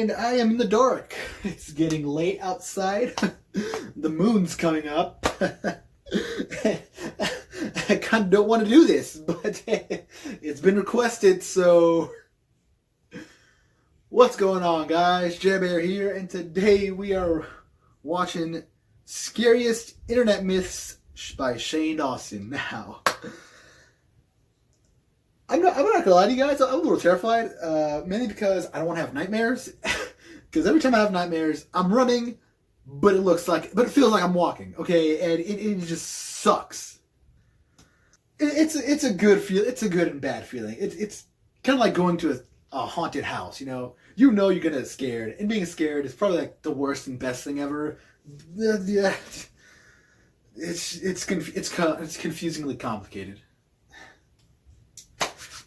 and I am in the dark. It's getting late outside. The moon's coming up. I kind of don't want to do this, but it's been requested, so... What's going on, guys? Bear here, and today we are watching Scariest Internet Myths by Shane Dawson. Now, I'm not gonna lie to you guys, I'm a little terrified, mainly because I don't want to have nightmares. Because every time I have nightmares, I'm running, but it feels like I'm walking, okay? And it just sucks. It's a good feel. It's a good and bad feeling. It's kind of like going to a haunted house. You know you're gonna get scared, and being scared is probably like the worst and best thing ever. Yeah, it's confusingly complicated.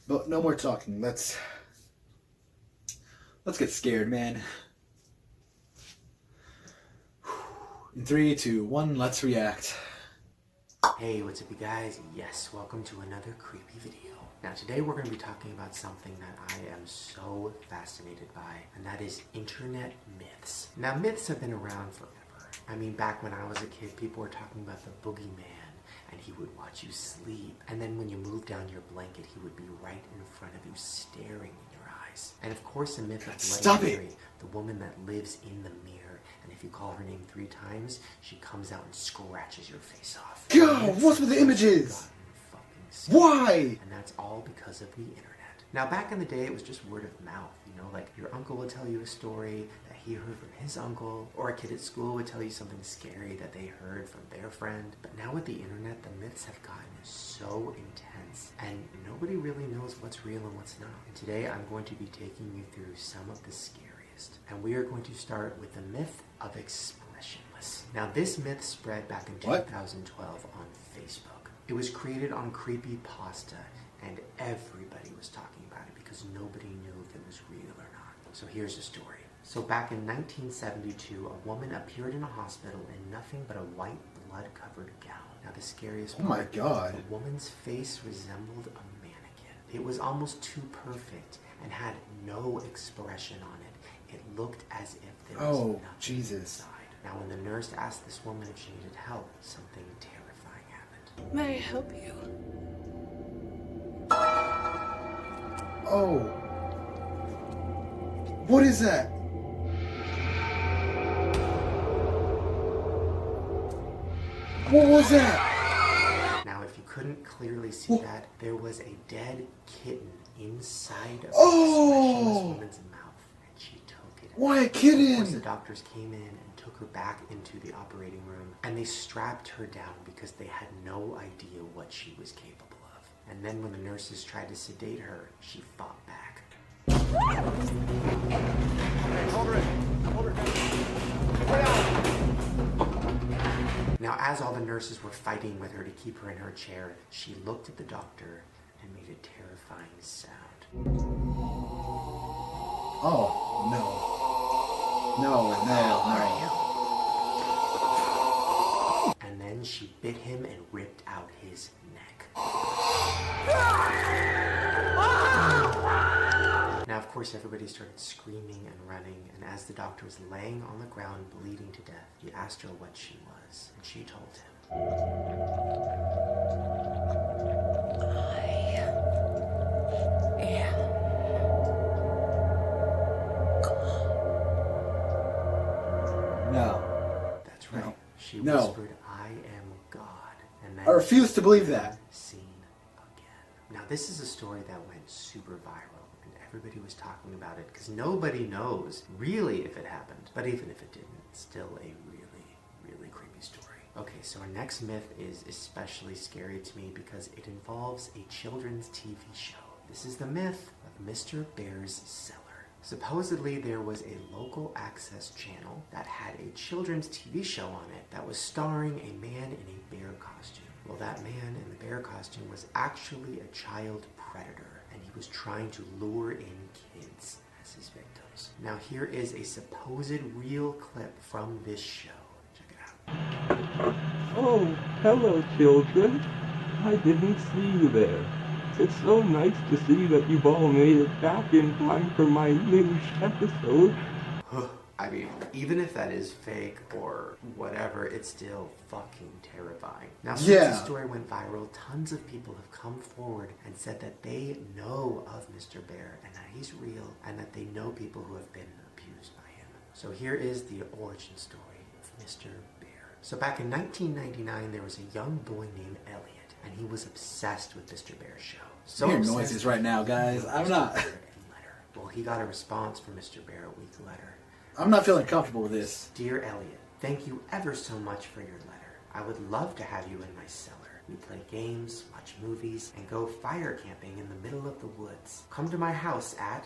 But no more talking. Let's get scared, man. In 3, 2, 1, let's react. Hey, what's up you guys? Yes, welcome to another creepy video. Now today we're going to be talking about something that I am so fascinated by, and that is internet myths. Now myths have been around forever. I mean, back when I was a kid, people were talking about the boogeyman, and he would watch you sleep, and then when you moved down your blanket, he would be right in front of you staring in your eyes. And of course the myth of Bloody Mary, the woman that lives in the mirror, and if you call her name 3 times, she comes out and scratches your face off. God, what's with the images? Why? And that's all because of the internet. Now back in the day, it was just word of mouth, you know, like your uncle would tell you a story that he heard from his uncle, or a kid at school would tell you something scary that they heard from their friend. But now with the internet, the myths have gotten so intense, and nobody really knows what's real and what's not. And today I'm going to be taking you through some of the scariest. And we are going to start with the myth of expressionless. Now this myth spread back in 2012 on Facebook. It was created on creepypasta, and everybody was talking about it because nobody knew if it was real or not. So here's the story. So back in 1972, a woman appeared in a hospital in nothing but a white blood-covered gown. Now the scariest part, oh my God, the woman's face resembled a mannequin. It was almost too perfect and had no expression on it. It looked as if there was nothing inside. Now when the nurse asked this woman if she needed help, something terrifying happened. May I help you? Oh. What is that? What was that? Now if you couldn't clearly see that, there was a dead kitten inside of this woman's mouth, and she took it. Why a kitten? Of course, the doctors came in and took her back into the operating room, and they strapped her down because they had no idea what she was capable of. And then when the nurses tried to sedate her, she fought back. Now as all the nurses were fighting with her to keep her in her chair, she looked at the doctor and made a terrifying sound. Oh, no. No. And then she bit him and ripped out his neck. Now, of course, everybody started screaming and running, and as the doctor was laying on the ground bleeding to death, he asked her what she was, and she told him. No. That's right. No. She whispered, I am God. And then I refuse to believe that. Seen again. Now this is a story that went super viral, and everybody was talking about it because nobody knows really if it happened. But even if it didn't, it's still a really creepy story. Okay, so our next myth is especially scary to me because it involves a children's TV show. This is the myth of Mr. Bear's Cellar. Supposedly there was a local access channel that had a children's TV show on it that was starring a man in a bear costume. Well, that man in the bear costume was actually a child predator, and he was trying to lure in kids as his victims. Now here is a supposed real clip from this show. Check it out. Oh, hello children. I didn't see you there. It's so nice to see that you've all made it back in time for my new episode. I mean, even if that is fake or whatever, it's still fucking terrifying. Now, since the story went viral, tons of people have come forward and said that they know of Mr. Bear and that he's real and that they know people who have been abused by him. So here is the origin story of Mr. Bear. So back in 1999, there was a young boy named Elliot, and he was obsessed with Mr. Bear's show. So I'm hearing noises right now, guys. I'm not. Well, he got a response from Mr. Bear a week later. I'm not feeling comfortable with this. Dear Elliot, thank you ever so much for your letter. I would love to have you in my cellar. We play games, watch movies, and go fire camping in the middle of the woods. Come to my house at...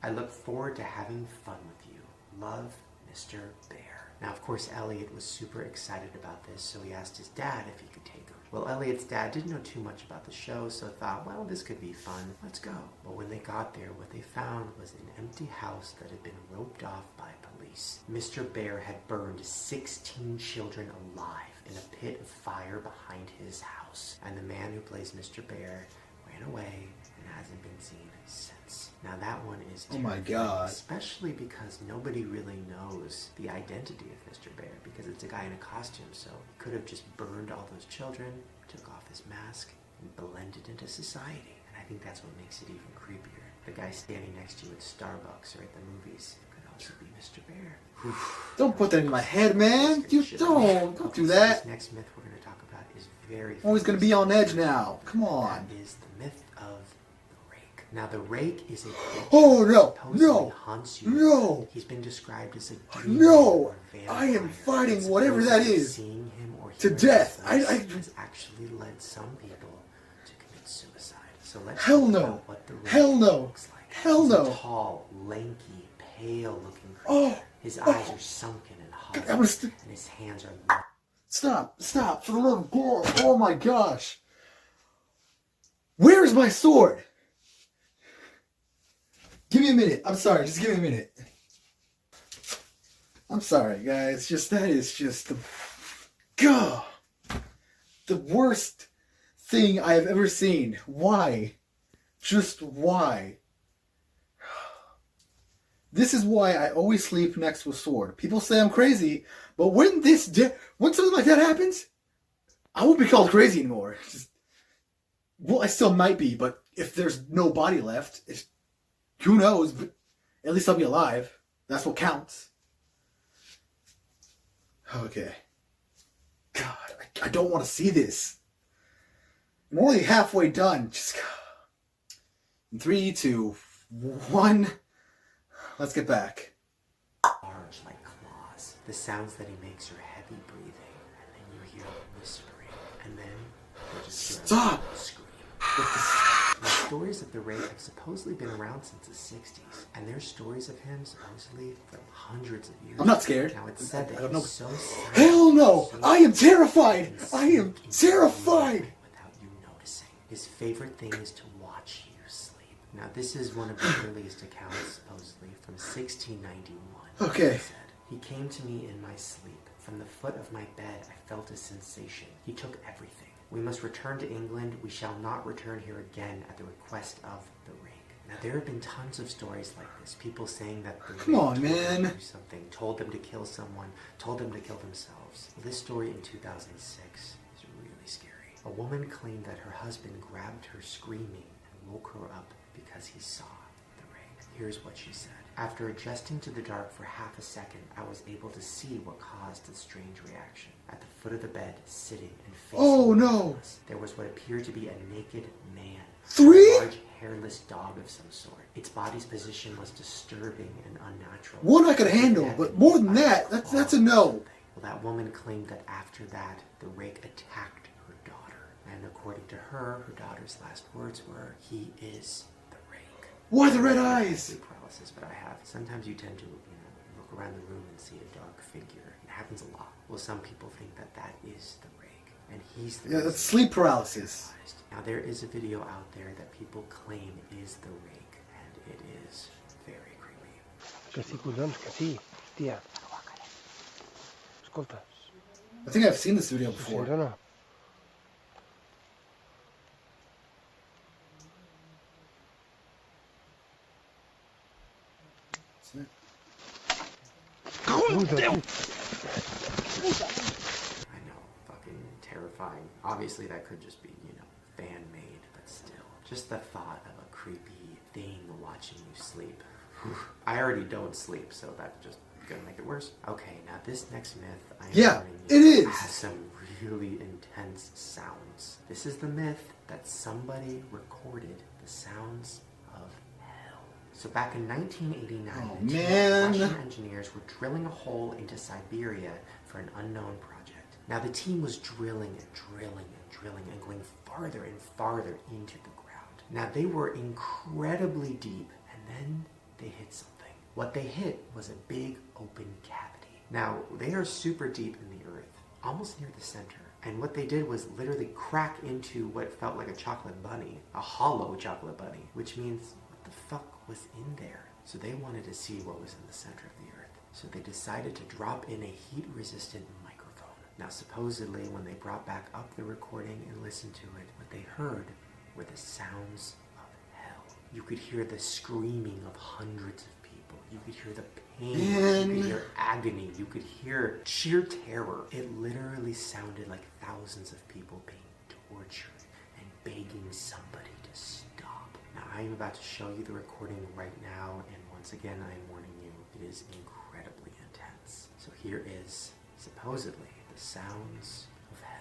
I look forward to having fun with you. Love, Mr. Bear. Now, of course, Elliot was super excited about this, so he asked his dad if he could take him. Well, Elliot's dad didn't know too much about the show, so thought, well, this could be fun. Let's go. But when they got there, what they found was an empty house that had been roped off by police. Mr. Bear had burned 16 children alive in a pit of fire behind his house. And the man who plays Mr. Bear ran away and hasn't been seen since. Now that one is terrifying, oh my God. especially because nobody really knows the identity of Mr. Bear, because it's a guy in a costume, so he could have just burned all those children, took off his mask, and blended into society. And I think that's what makes it even creepier. The guy standing next to you at Starbucks or at the movies could also be Mr. Bear. Don't put that in my head, man. You don't do that. This next myth we're going to talk about is very... I'm always going to be on edge now. Come on. That is the myth of the rake. Now, the rake is a creature Oh, no. that supposedly No. haunts you. No. He's been described as a demon No. or vampire. I am fighting And whatever that supposedly is seeing him or to hearing death. his I- voice has actually led some people to commit suicide. So let's Hell talk no. about what the rake Hell no. looks like. Hell He's no. a tall, lanky, pale-looking creature. Oh. His eyes are sunken and hollow, I'm gonna and his hands are long. Stop, for the love of God. Oh my gosh. Where's my sword? Give me a minute. I'm sorry, just give me a minute. I'm sorry, guys. That is just the worst thing I have ever seen. Why? Just why? This is why I always sleep next to a sword. People say I'm crazy, but when something like that happens, I won't be called crazy anymore. Well, I still might be, but if there's no body left, who knows? But at least I'll be alive. That's what counts. Okay. God, I don't want to see this. I'm only halfway done. Just 3, 2, 1. Let's get back. Large like claws. The sounds that he makes are heavy breathing, and then you hear him whispering, and then you just hear Stop! him scream. Now, stories of the rake have supposedly been around since the 60s, and there's stories of him supposedly from hundreds of years. I'm not scared. Now it's said that I don't know. he's so silent, Hell no! so I am terrified! and I am sneak into terrified! without you noticing. His favorite thing is to watch you sleep. Now this is one of the earliest accounts, supposedly from 1691. Okay. He said, "He came to me in my sleep. From the foot of my bed I felt a sensation. He took everything. We must return to England. We shall not return here again at the request of the rake." Now there have been tons of stories like this. People saying that the Come rake on, told them man. to do something, told them to kill someone, told them to kill themselves. Well, this story in 2006 is really scary. A woman claimed that her husband grabbed her screaming and woke her up because he saw the rake. Here's what she said. "After adjusting to the dark for half a second, I was able to see what caused the strange reaction. At the foot of the bed, sitting and facing Oh, away no. from us, there was what appeared to be a naked man. 3? A large, hairless dog of some sort. Its body's position was disturbing and unnatural. 1 I could It handle, had but been more than bitten by that, a that's claw a or no. something. Well, that woman claimed that after that, the rake attacked her daughter. And according to her daughter's last words were, "He is the rake." Why the red I have eyes? sleep paralysis, but I have. Sometimes you tend to, look around the room and see a dark figure. It happens a lot. Well, some people think that that is the rake, and he's the Yeah, reason that's sleep paralysis. they're paralyzed. Now, there is a video out there that people claim is the rake, and it is very creepy. Questi collons que sí, tia. Escolta, I think I've seen this video ho before. sents o no? I know, fucking terrifying. Obviously that could just be, you know, fan-made, but still. Just the thought of a creepy thing watching you sleep. I already don't sleep, so that's just gonna make it worse. Okay, now this next myth I am warning you has some really intense sounds. This is the myth that somebody recorded the sounds of hell. So back in 1989, Russian engineers were drilling a hole into Siberia for an unknown project. Now the team was drilling and going farther and farther into the ground. Now they were incredibly deep, and then they hit something. What they hit was a big open cavity. Now they are super deep in the earth, almost near the center. And what they did was literally crack into what felt like a chocolate bunny, a hollow chocolate bunny, which means what the fuck was in there? So they wanted to see what was in the center of the earth. So they decided to drop in a heat-resistant microphone. Now supposedly when they brought back up the recording and listened to it, what they heard were the sounds of hell. You could hear the screaming of hundreds of people. You could hear the pain. You could hear agony. You could hear sheer terror. It literally sounded like thousands of people being tortured and begging somebody to stop. Now I am about to show you the recording right now, and once again I am warning you, it is incredibly intense. So here is supposedly the sounds of hell.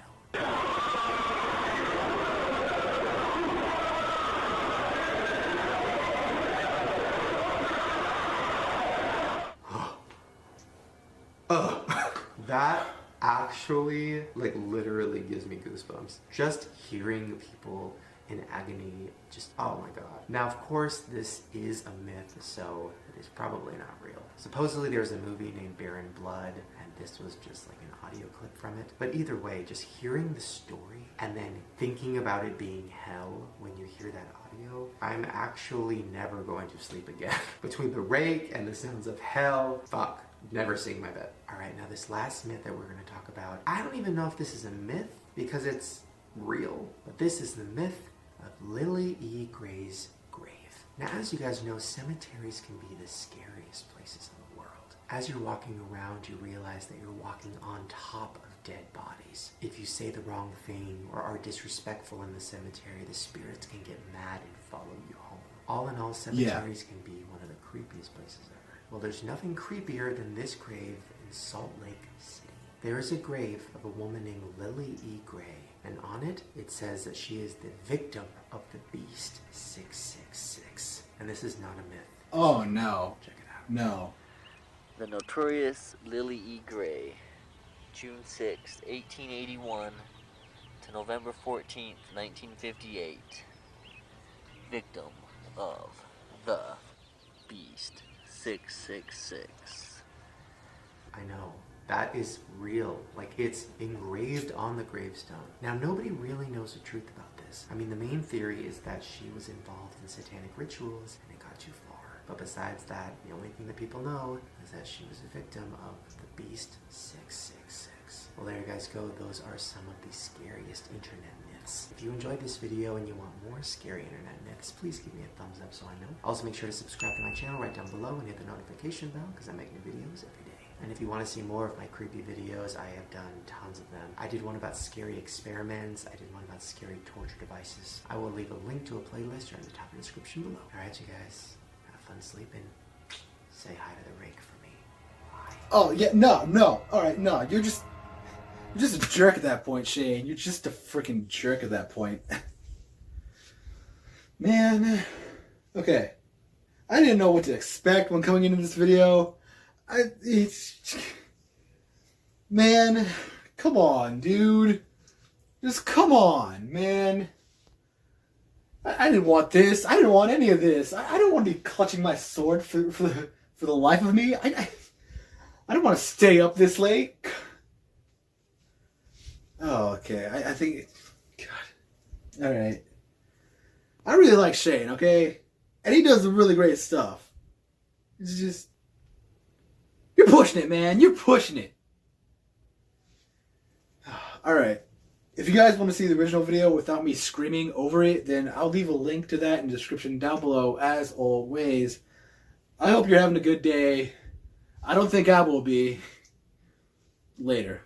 That actually, like, literally gives me goosebumps. Just hearing people in agony, just, oh my god. Now, of course, this is a myth, so it is probably not real. Supposedly there's a movie named Barren Blood, and this was just like an audio clip from it. But either way, just hearing the story and then thinking about it being hell when you hear that audio, I'm actually never going to sleep again. Between the rake and the sounds of hell, fuck. Never seeing my bed. Alright, now this last myth that we're going to talk about, I don't even know if this is a myth because it's real, but this is the myth of Lily E. Gray's grave. Now, as you guys know, cemeteries can be the scariest places in the world. As you're walking around, you realize that you're walking on top of dead bodies. If you say the wrong thing or are disrespectful in the cemetery, the spirits can get mad and follow you home. All in all, cemeteries can be one of the creepiest places ever. Well, there's nothing creepier than this grave in Salt Lake City. There is a grave of a woman named Lily E. Gray, and on it, it says that she is the victim of the Beast 666. And this is not a myth. Oh, no. Check it out. No. The notorious Lily E. Gray, June 6, 1881 to November 14th, 1958. Victim of the Beast 666. I know. That is real. Like, it's engraved on the gravestone. Now, nobody really knows the truth about this. I mean, the main theory is that she was involved in satanic rituals and it got too far. But besides that, the only thing that people know is that she was a victim of the Beast 666. Well, there you guys go. Those are some of the scariest internet myths. If you enjoyed this video and you want more scary internet myths, please give me a thumbs up so I know. Also, make sure to subscribe to my channel right down below and hit the notification bell because I make new videos every day. And if you want to see more of my creepy videos, I have done tons of them. I did one about scary experiments. I did one about scary torture devices. I will leave a link to a playlist right in the top of the description below. Alright, you guys, have fun sleeping. Say hi to the rake for me. Bye. Oh, yeah, no. Alright, no. You're just a jerk at that point, Shane. You're just a freaking jerk at that point. Man. Okay. I didn't know what to expect when coming into this video. Man, come on, dude. Just come on, man. I didn't want this. I didn't want any of this. I don't want to be clutching my sword for the life of me. I don't want to stay up this late. Oh, okay. I think... God. Alright. I really like Shane, okay? And he does really great stuff. It's just... You're pushing it, man. You're pushing it. Alright. If you guys want to see the original video without me screaming over it, then I'll leave a link to that in the description down below, as always. I hope you're having a good day. I don't think I will be later.